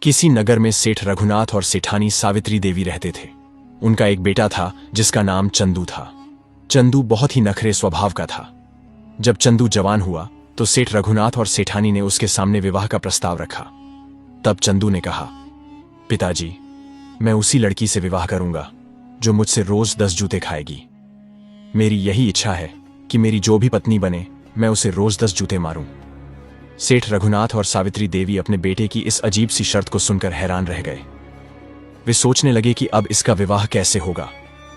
किसी नगर में सेठ रघुनाथ और सेठानी सावित्री देवी रहते थे। उनका एक बेटा था जिसका नाम चंदू था। चंदू बहुत ही नखरे स्वभाव का था। जब चंदू जवान हुआ तो सेठ रघुनाथ और सेठानी ने उसके सामने विवाह का प्रस्ताव रखा। तब चंदू ने कहा, पिताजी, मैं उसी लड़की से विवाह करूंगा जो मुझसे रोज 10 जूते खाएगी। मेरी यही इच्छा है कि मेरी जो भी पत्नी बने मैं उसे रोज 10 जूते मारूं। सेठ रघुनाथ और सावित्री देवी अपने बेटे की इस अजीब सी शर्त को सुनकर हैरान रह गए। वे सोचने लगे कि अब इसका विवाह कैसे होगा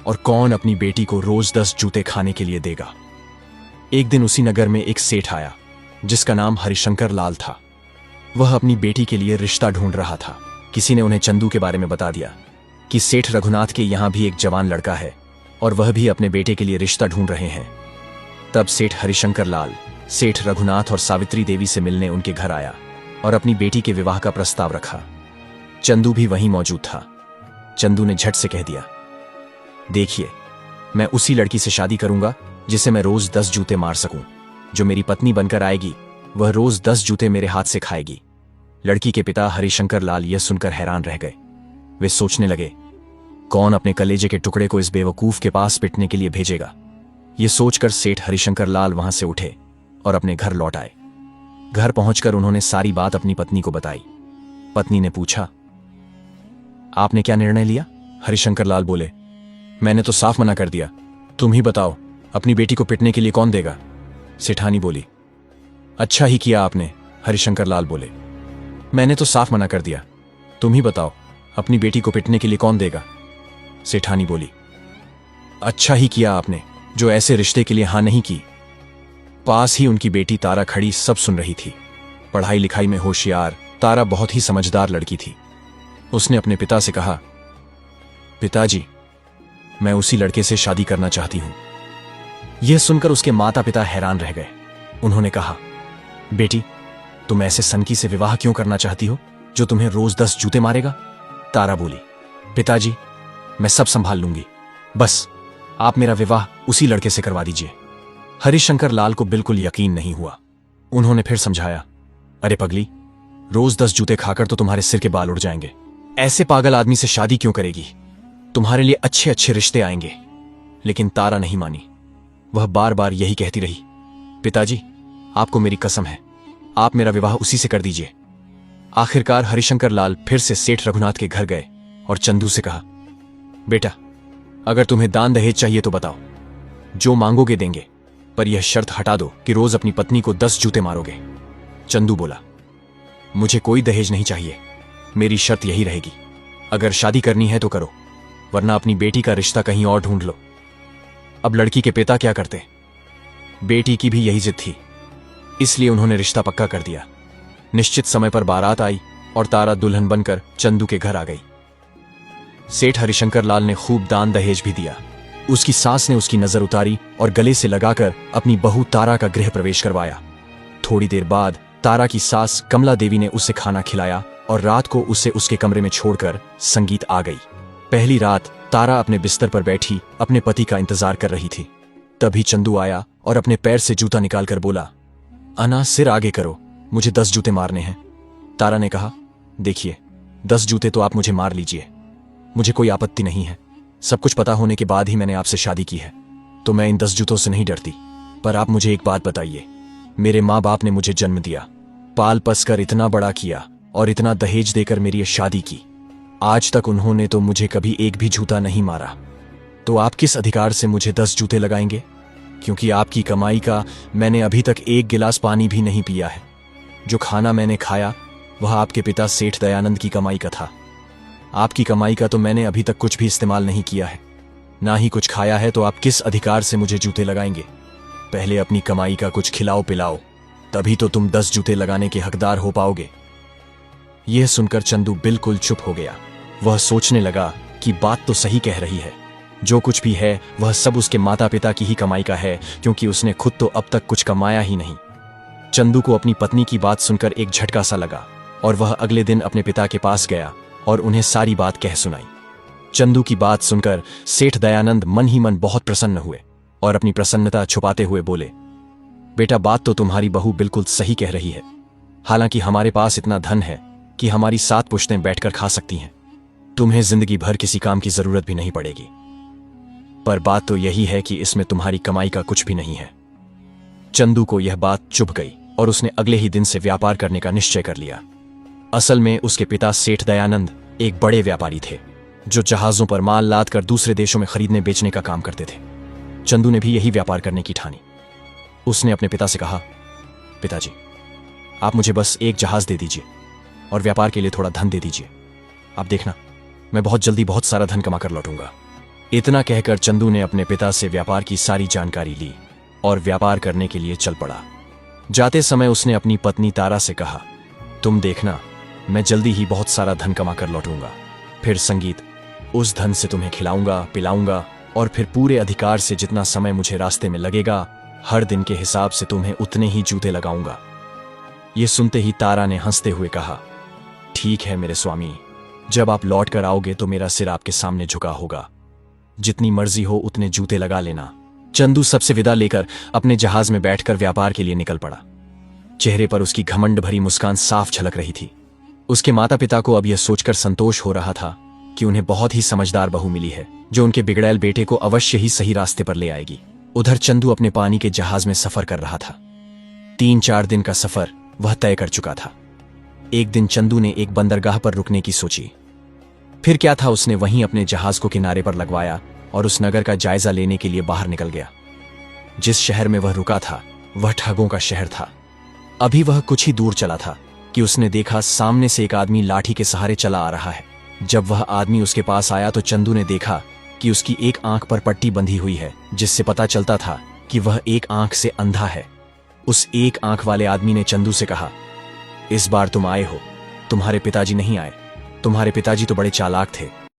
और कौन अपनी बेटी को रोज 10 जूते खाने के लिए देगा। एक दिन उसी नगर में एक सेठ आया जिसका नाम हरिशंकर लाल था। वह अपनी बेटी के लिए रिश्ता ढूंढ रहा था। किसी ने उन्हें चंदू के बारे में बता दिया कि सेठ रघुनाथ के यहां भी एक जवान लड़का है और वह भी अपने बेटे के लिए रिश्ता ढूंढ रहे हैं। तब सेठ हरिशंकर लाल सेठ रघुनाथ और सावित्री देवी से मिलने उनके घर आया और अपनी बेटी के विवाह का प्रस्ताव रखा। चंदू भी वहीं मौजूद था। चंदू ने झट से कह दिया, देखिए, मैं उसी लड़की से शादी करूंगा जिसे मैं रोज 10 जूते मार सकूं। जो मेरी पत्नी बनकर आएगी वह रोज 10 जूते मेरे हाथ से खाएगी। लड़की के पिता हरिशंकर लाल यह सुनकर हैरान रह गए। वे सोचने लगे, कौन अपने कलेजे के टुकड़े को इस बेवकूफ के पास पिटने के लिए भेजेगा। यह सोचकर सेठ हरिशंकर लाल वहां से उठे और अपने घर लौट आए। घर पहुंचकर उन्होंने सारी बात अपनी पत्नी को बताई। पत्नी ने पूछा, आपने क्या निर्णय लिया? हरिशंकर लाल बोले, मैंने तो साफ मना कर दिया। तुम ही बताओ, अपनी बेटी को पिटने के लिए कौन देगा? सेठानी बोली, अच्छा ही किया आपने। हरिशंकर लाल बोले, मैंने तो साफ मना कर दिया। तुम ही बताओ, अपनी बेटी को पिटने के लिए कौन देगा? सेठानी बोली, अच्छा ही किया आपने जो ऐसे रिश्ते के लिए हां नहीं की। पास ही उनकी बेटी तारा खड़ी सब सुन रही थी। पढ़ाई लिखाई में होशियार तारा बहुत ही समझदार लड़की थी। उसने अपने पिता से कहा, पिताजी, मैं उसी लड़के से शादी करना चाहती हूं। यह सुनकर उसके माता पिता हैरान रह गए। उन्होंने कहा, बेटी, तुम ऐसे सनकी से विवाह क्यों करना चाहती हो जो तुम्हें रोज 10 जूते मारेगा? तारा बोली, पिताजी, मैं सब संभाल लूंगी, बस आप मेरा विवाह उसी लड़के से करवा दीजिए। हरिशंकर लाल को बिल्कुल यकीन नहीं हुआ। उन्होंने फिर समझाया, अरे पगली, रोज 10 जूते खाकर तो तुम्हारे सिर के बाल उड़ जाएंगे। ऐसे पागल आदमी से शादी क्यों करेगी? तुम्हारे लिए अच्छे अच्छे रिश्ते आएंगे। लेकिन तारा नहीं मानी। वह बार बार यही कहती रही, पिताजी, आपको मेरी कसम है, आप मेरा विवाह उसी से कर दीजिए। आखिरकार हरिशंकर लाल फिर से सेठ रघुनाथ के घर गए और चंदू से कहा, बेटा, अगर तुम्हें दान दहेज चाहिए तो बताओ, जो मांगोगे देंगे, पर यह शर्त हटा दो कि रोज अपनी पत्नी को 10 जूते मारोगे। चंदू बोला, मुझे कोई दहेज नहीं चाहिए। मेरी शर्त यही रहेगी, अगर शादी करनी है तो करो, वरना अपनी बेटी का रिश्ता कहीं और ढूंढ लो। अब लड़की के पिता क्या करते? बेटी की भी यही जिद थी, इसलिए उन्होंने रिश्ता पक्का कर दिया। निश्चित समय पर बारात आई और तारा दुल्हन बनकर चंदू के घर आ गई। सेठ हरिशंकर लाल ने खूब दान दहेज भी दिया। उसकी सास ने उसकी नजर उतारी और गले से लगाकर अपनी बहू तारा का गृह प्रवेश करवाया। थोड़ी देर बाद तारा की सास कमला देवी ने उसे खाना खिलाया और रात को उसे उसके कमरे में छोड़कर संगीत आ गई। पहली रात तारा अपने बिस्तर पर बैठी अपने पति का इंतजार कर रही थी। तभी चंदू आया और अपने पैर से जूता निकालकर बोला, अना, सिर आगे करो, मुझे 10 जूते मारने हैं। तारा ने कहा, देखिए, 10 जूते तो आप मुझे मार लीजिए, मुझे कोई आपत्ति नहीं है। सब कुछ पता होने के बाद ही मैंने आपसे शादी की है, तो मैं इन 10 जूतों से नहीं डरती। पर आप मुझे एक बात बताइए, मेरे माँ बाप ने मुझे जन्म दिया, पाल पस कर इतना बड़ा किया और इतना दहेज देकर मेरी शादी की। आज तक उन्होंने तो मुझे कभी एक भी जूता नहीं मारा, तो आप किस अधिकार से मुझे 10 जूते लगाएंगे? क्योंकि आपकी कमाई का मैंने अभी तक एक गिलास पानी भी नहीं पिया है। जो खाना मैंने खाया वह आपके पिता सेठ दयानंद की कमाई का था। आपकी कमाई का तो मैंने अभी तक कुछ भी इस्तेमाल नहीं किया है, ना ही कुछ खाया है, तो आप किस अधिकार से मुझे जूते लगाएंगे? पहले अपनी कमाई का कुछ खिलाओ पिलाओ, तभी तो तुम 10 जूते लगाने के हकदार हो पाओगे। यह सुनकर चंदू बिल्कुल चुप हो गया। वह सोचने लगा कि बात तो सही कह रही है, जो कुछ भी है वह सब उसके माता पिता की ही कमाई का है, क्योंकि उसने खुद तो अब तक कुछ कमाया ही नहीं। चंदू को अपनी पत्नी की बात सुनकर एक झटका सा लगा और वह अगले दिन अपने पिता के पास गया और उन्हें सारी बात कह सुनाई। चंदू की बात सुनकर सेठ दयानंद मन ही मन बहुत प्रसन्न हुए और अपनी प्रसन्नता छुपाते हुए बोले, बेटा, बात तो तुम्हारी बहू बिल्कुल सही कह रही है। हालांकि हमारे पास इतना धन है कि हमारी 7 पुश्तें बैठकर खा सकती हैं। तुम्हें जिंदगी भर किसी काम की जरूरत भी नहीं पड़ेगी। पर बात तो यही है कि इसमें तुम्हारी कमाई का कुछ भी नहीं है। चंदू को यह बात चुभ गई और उसने अगले ही दिन से व्यापार करने का निश्चय कर लिया। असल में उसके पिता सेठ दयानंद एक बड़े व्यापारी थे जो जहाजों पर माल लाद कर दूसरे देशों में खरीदने बेचने का काम करते थे। चंदू ने भी यही व्यापार करने की ठानी। उसने अपने पिता से कहा, पिताजी, आप मुझे बस एक जहाज दे दीजिए और व्यापार के लिए थोड़ा धन दे दीजिए। आप देखना, मैं बहुत जल्दी बहुत सारा धन कमा कर लौटूंगा। इतना कहकर चंदू ने अपने पिता से व्यापार की सारी जानकारी ली और व्यापार करने के लिए चल पड़ा। जाते समय उसने अपनी पत्नी तारा से कहा, तुम देखना, मैं जल्दी ही बहुत सारा धन कमा कर लौटूंगा। फिर संगीत, उस धन से तुम्हें खिलाऊंगा, पिलाऊंगा और फिर पूरे अधिकार से जितना समय मुझे रास्ते में लगेगा, हर दिन के हिसाब से तुम्हें उतने ही जूते लगाऊंगा। ये सुनते ही तारा ने हंसते हुए कहा, ठीक है मेरे स्वामी, जब आप लौट कर आओगे तो मेरा सिर आपके सामने झुका होगा। जितनी मर्जी हो उतने जूते लगा लेना। चंदू सबसे विदा लेकर अपने जहाज में बैठकर व्यापार के लिए निकल पड़ा। चेहरे पर उसकी घमंड भरी मुस्कान साफ झलक रही थी। उसके माता पिता को अब यह सोचकर संतोष हो रहा था कि उन्हें बहुत ही समझदार बहू मिली है जो उनके बिगड़ैल बेटे को अवश्य ही सही रास्ते पर ले आएगी। उधर चंदू अपने पानी के जहाज में सफर कर रहा था। 3-4 दिन का सफर वह तय कर चुका था। एक दिन चंदू ने एक बंदरगाह पर रुकने की सोची। फिर क्या था, उसने वहीं अपने जहाज को किनारे पर लगवाया और उस नगर का जायजा लेने के लिए बाहर निकल गया। जिस शहर में वह रुका था वह ठगों का शहर था। अभी वह कुछ ही दूर चला था कि उसने देखा सामने से एक आदमी लाठी के सहारे चला आ रहा है। जब वह आदमी उसके पास आया तो चंदू ने देखा कि उसकी एक आंख पर पट्टी बंधी हुई है, जिससे पता चलता था कि वह एक आंख से अंधा है। उस एक आंख वाले आदमी ने चंदू से कहा, इस बार तुम आए हो, तुम्हारे पिताजी नहीं आए। तुम्हारे पिताजी तो बड़े चालाक थे,